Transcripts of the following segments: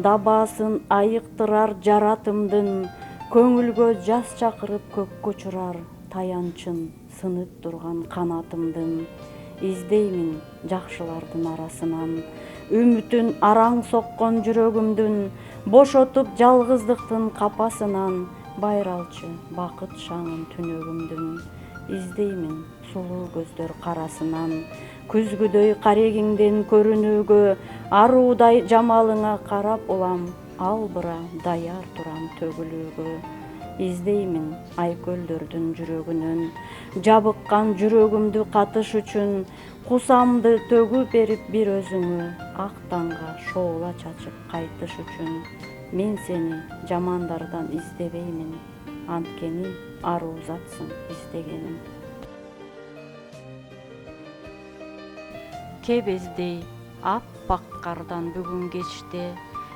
дабасын айыктырар жаратымдын, көңүлгө жас чакырып көккө учурар таянчын сынып турган канатымдын. Издеймин жакшылардын арасынан, үмүтүн араң соккон жүрөгүмдүн, бошотуп жалгыздыктын капасынан, байралчы бакыт шаңын түнөгүмдүн. Издеймин сулуу көздөр карасынан, күзгүдөй карегиңден көрүнүүгө, аруудай жамалыңа карап улам, албыра даяр турам төгүлүүгө. Издеймин айкөлдөрдүн жүрөгүнөн, жабыккан жүрөгүмдү катыш үчүн, кусамды төгүп берип бир өзүңө, ак таңга шоола чачып кайтыш үчүн. Мен сени жамандардан издебеймин, анткени аруу затсың издегеним. Кебездей аппак кардан бүгүн кечте,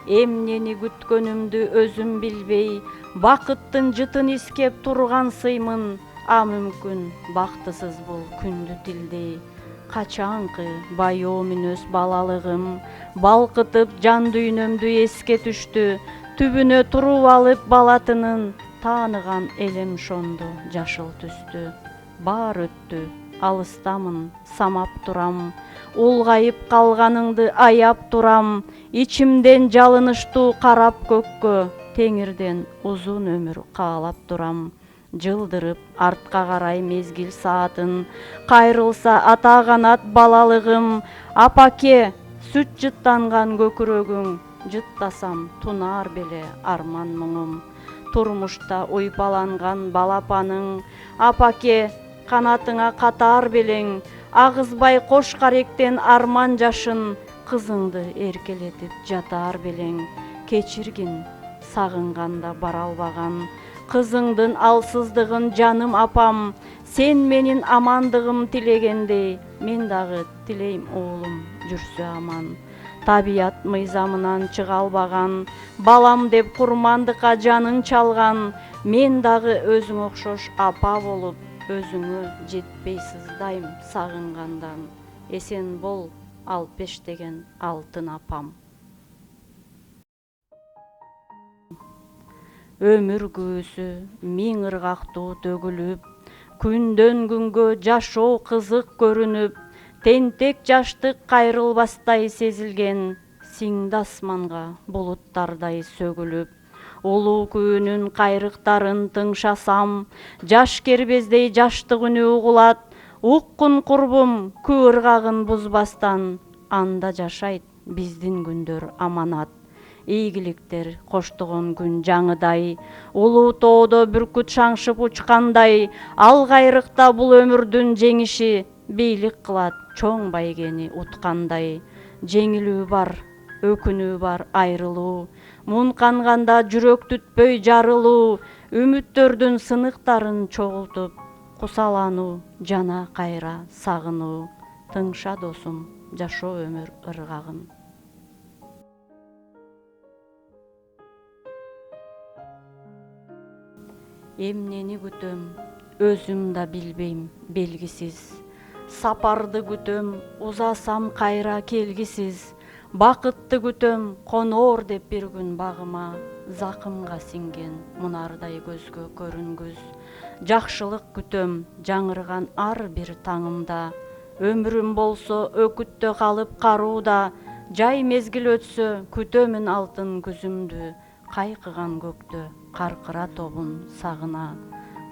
эмнени күткөнүмдү өзүм билбей, бакыттын жытын искеп турган сыймын, а мүмкүн бактысыз бул күндү тилдей. Качанкы баяу мүнөз балалыгым, балкытып жан дүйнөмдү эске түштү, түбүнө туруп алып балатынын, тааныган элем шонду жашыл түстү. Баар өттү, алыстамын, самап турам, улгайып калганыңды аяп турам, ичимден жалыныштуу карап көккө, теңирден узун өмүр каалап турам. Жылдырып артка карай мезгил саатын, кайрылса ата канат балалыгым, апаке сүт жыттанган көкүрөгүң, жыттасам тунаар беле арман муңум. Турмушта уйпаланган балапаның, апаке канатыңа катаар белең, агызбай кош каректен арман жашын, кызыңды эркелетип жатаар белең. Кечиргин сагынганда бара албаган, кызыңдын алсыздыгын жаным апам, сен менин амандыгым тилегендей, мен дагы тилейм уулум жүрсө аман. Табият мыйзамынан чыга албаган, балам деп курмандыкка жаның чалган, мен дагы өзүң окшош апа болуп, өзүңө жетпей сыздайм сагынгандан. Эсен бол алпеш деген алтын апам. Өмүр күүсү миң ыргактуу төгүлүп, күндөн күнгө жашоо кызык көрүнүп, тентек жаштык кайрылбастай сезилген, сиңди асманга булуттардай сөгүлүп. Улуу күнүн кайрыктарын тыңшасам, жаш кербездей жаштык үнү угулат, уккун курбум күн ыргагын бузбастан, анда жашайт биздин күндөр аманат. Ийгиликтер коштогон күн жаңыдай, улуу тоодо бүркүт шаңшып учкандай, ал кайрыкта бул өмүрдүн жеңиши, бийлик кылат чоң байгени уткандай. Жеңилүү бар, өкүнүү бар айрылуу, мунканганда жүрөк түтпөй жарылуу, үмүттөрдүн сыныктарын чогултуп, кусалануу жана кайра сагынуу. Тыңша досум жашоо өмүр ыргагын. Эмнени күтөм, өзүм да билбейм белгисиз. Сапарды күтөм, узасам кайра келгисиз. Бакытты күтөм, коноор деп бир күн багыма, закымга сиңген мунардай көзгө көрүнгүз. Жакшылык күтөм, жаңырган ар бир таңымда. Өмүрүм болсо өкүттө калып карууда, жай мезгил өтсө күтөмүн алтын күзүмдү. Кайкыган көктө каркыра тобун сагына.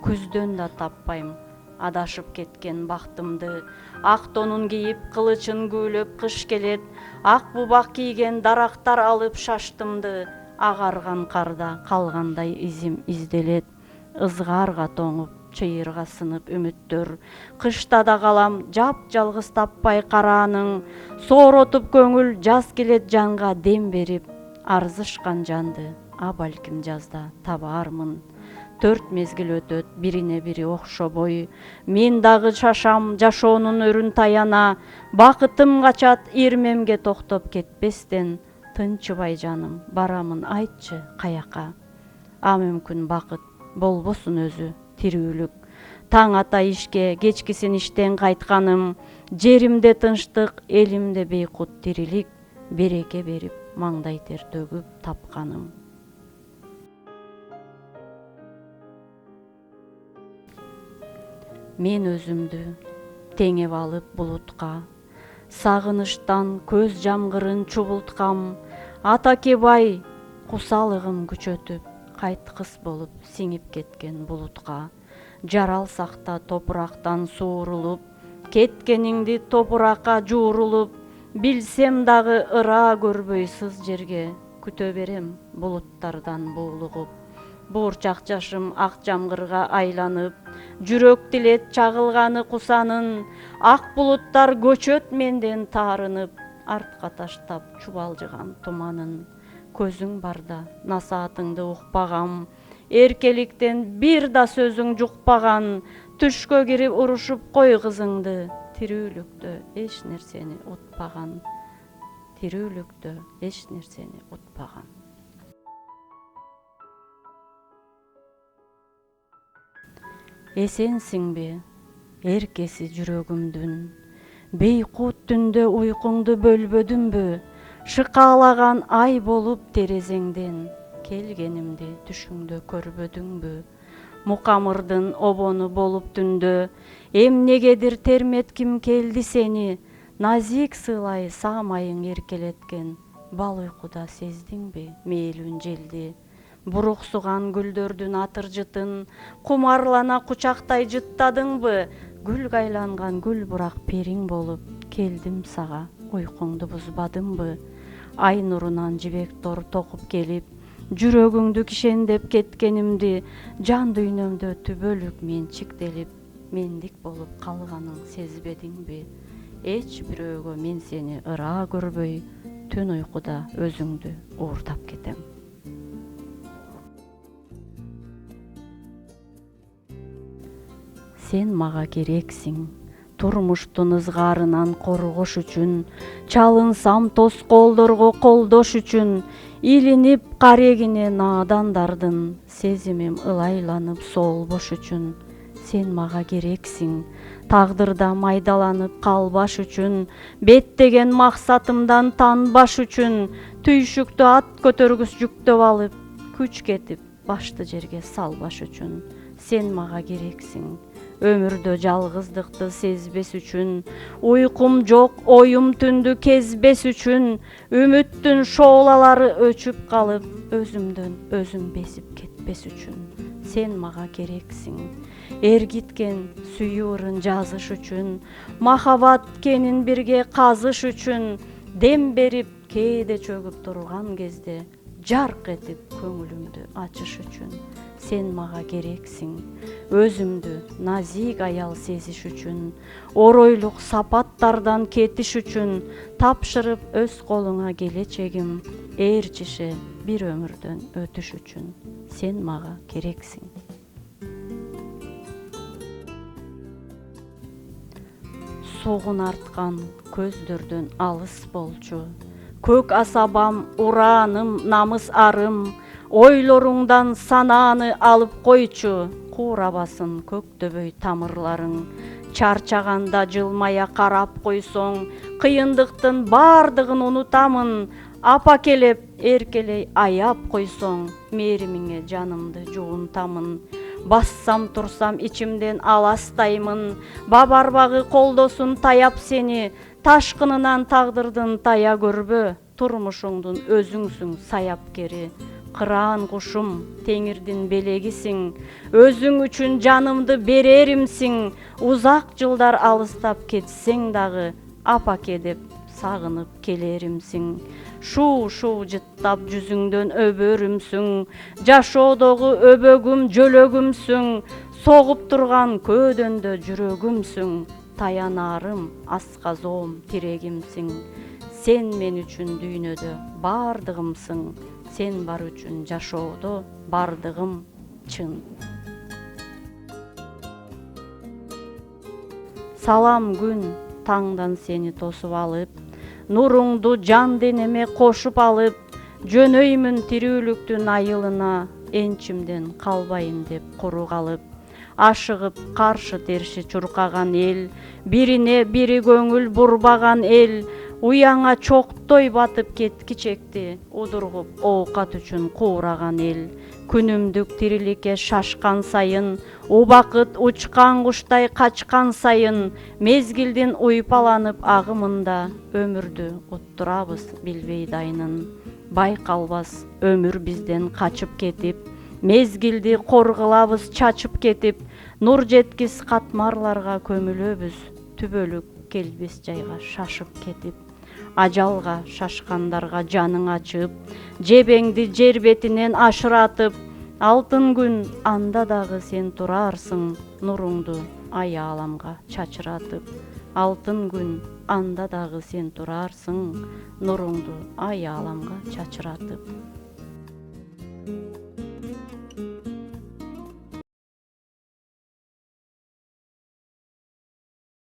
Күздөн да таппайм адашып кеткен бактымды. Ак тонун кийип кылычын күүлөп кыш келет, ак бубак кийген дарактар алып шаштымды. Агарган карда калгандай изим изделет, ызгаарга тоңуп чыйырга сынып үмүттөр. Кышта да калам жап-жалгыз таппай карааның, сооротуп көңүл жаз келет жанга дем берип. Арзышкан жанды а балким жазда табаармын. 4 мезгил өтөт бирине бири окшобой, мен дагы шашам жашоонун өрүн таяна. Бакытым качат ирмемге токтоп кетпестен, тынчыбай жаным барамын айтчы каяка. А мүмкүн бакыт болбосун өзү тирүүлүк. Таң ата ишке, кечкисин иштен кайтканым, жеримде тынчтык, элимде бейкут тирилик, береке берип маңдай тер төгүп тапканым. Мен өзүмдү теңеп алып булутка, сагыныштан көз жамгырын чубулткам, Атакебай кусалыгым күчөтүп, кайткыс болуп сиңип кеткен булутка. Жаралсакта топурактан суурулуп, кеткениңди топуракка жуурулуп, билсем дагы ыраа көрбөй сыз жерге, күтө берем булуттардан буулугуп. Буурчак жашым ак жамгырга айланып, жүрөк тилет чагылганы кусанын, ак булуттар көчөт менден таарынып, артка таштап чубалжыган туманын. Көзүң барда насаатыңды укпагам, эркеликтен бир да сөзүң жукпаган, түшкө кирип урушуп кой кызыңды, тирүүлүктө эч нерсени утпаган, тирүүлүктө эч нерсени утпаган. Эсенсиңби, эркеси жүрөгүмдүн, бейкут түндө уйкуңду бөлбөдүмбү, шыкаалаган ай болуп терезеңден, келгенимди түшүңдө көрбөдүңбү? Мукамырдын обону болуп түндө, эмнегедир терметким келди сени, назик сыйлай саамайың эркелеткен, бал уйкуда сездиңби мээлүүн желди? Буруксуган гүлдөрдүн атыржытын, кумарлана кучактай жыттадыңбы? Гүлгө айланган гүл бурак периң болуп, келдим сага, уйкуңду бузбадымбы? Ай нурунан жибек тор токуп келип, жүрөгүңдү кишендеп кеткенимди, жан дүйнөмдө түбөлүк менчиктелип, мендик болуп калганын сезбедиңби? Эч бирөөгө мен сени ыраа көрбөй, түн уйкуда өзүңдү уурдап кетем. Сен мага керексиң, турмуштун ызгаарынан коргош үчүн, чалынсам тоскоолдорго колдош үчүн, илинип карегине наадандардын, сезимим ылайланып соолбош үчүн. Сен мага керексиң, тагдырда майдаланып калбаш үчүн, беттеген максатымдан танбаш үчүн, түйшүктү ат көтөргүс жүктөп алып, күч кетип башты жерге салбаш үчүн. Сен мага керексиң, өмүрдө жалгыздыкты сезбес үчүн, уйкум жок оюм түндү кезбес үчүн, үмүттүн шоолалары өчүп калып, өзүмдөн өзүм безип кетпес үчүн. Сен мага керексиң, эргиткен сүйүүрын жазыш үчүн, махабат кенин бирге казыш үчүн, дем берип кээде чөгүп турган кезде, жарк этип көңүлүмдү ачыш үчүн. Сен мага керексиң, өзүмдү назик аял сезиш үчүн, оройлук сапаттардан кетиш үчүн, тапшырып өз колуңа келечегим, ээрчише бир өмүрдөн өтүш үчүн. Сен мага керексиң. Согун арткан көздөрдөн алыс болчу, көк асабам, урааным, намыс арым, ойлоруңдан санааны алып койчу, куурабасын көктөбөй тамырларың, чарчаганда жылмая карап койсоң, кыйындыктын бардыгын унутамын, апакелеп эркелей аяп койсоң, мээримиңе жанымды жуунтамын. Бассам турсам ичимден аластаймын, бабарбагы колдосун таяп сени, ташкынынан тагдырдын тая көрбө, турмушуңдун өзүңсүң саяпкери. Кыраан кушум, теңирдин белегисиң, өзүң үчүн жанымды береримсиң, узак жылдар алыстап кетсең дагы, апаке деп сагынып келеримсиң. Шуу жыттап жүзүңдөн өбөрүмсүң, жашоодогу өбөгүм жөлөгүмсүң, согуп турган көөдөндө жүрөгүмсүң, таянарым, асказоом, тирегимсиң. Сен мен үчүн дүйнөдө бардыгымсың, сен бар үчүн жашоодо бардыгым чын. Салам күн, таңдан сени тосуп алып, нуруңду жан денеме кошуп алып, жөнөймүн тирүүлүктүн айылына, энчимден калбайын деп куру калып. Ашыгып каршы терши чуркаган эл, бирине бири көңүл бурбаган эл, Уяңа чоктой батып кичекти удургуп оокат үчүн куураган эл. Күнүмдүк тириликке шашкан сайын, убакыт учкан куштай качкан сайын, мезгилдин уйпаланып агымында өмүрдү уттурабыз билбей дайынын. Байкалбас өмүр бизден качып кетип, мезгилди коргулабыз чачып кетип, нур жеткис катмарларга көмүлөбүз, түбөлүк келбес жайга шашып кетип. Ажалга шашкандарга жаның ачып, жебеңди жер бетинен ашыратып, алтын күн анда дагы сен турарсың, нуруңду аяламга чачыратып. Алтын күн анда дагы сен турарсың, нуруңду аяламга чачыратып.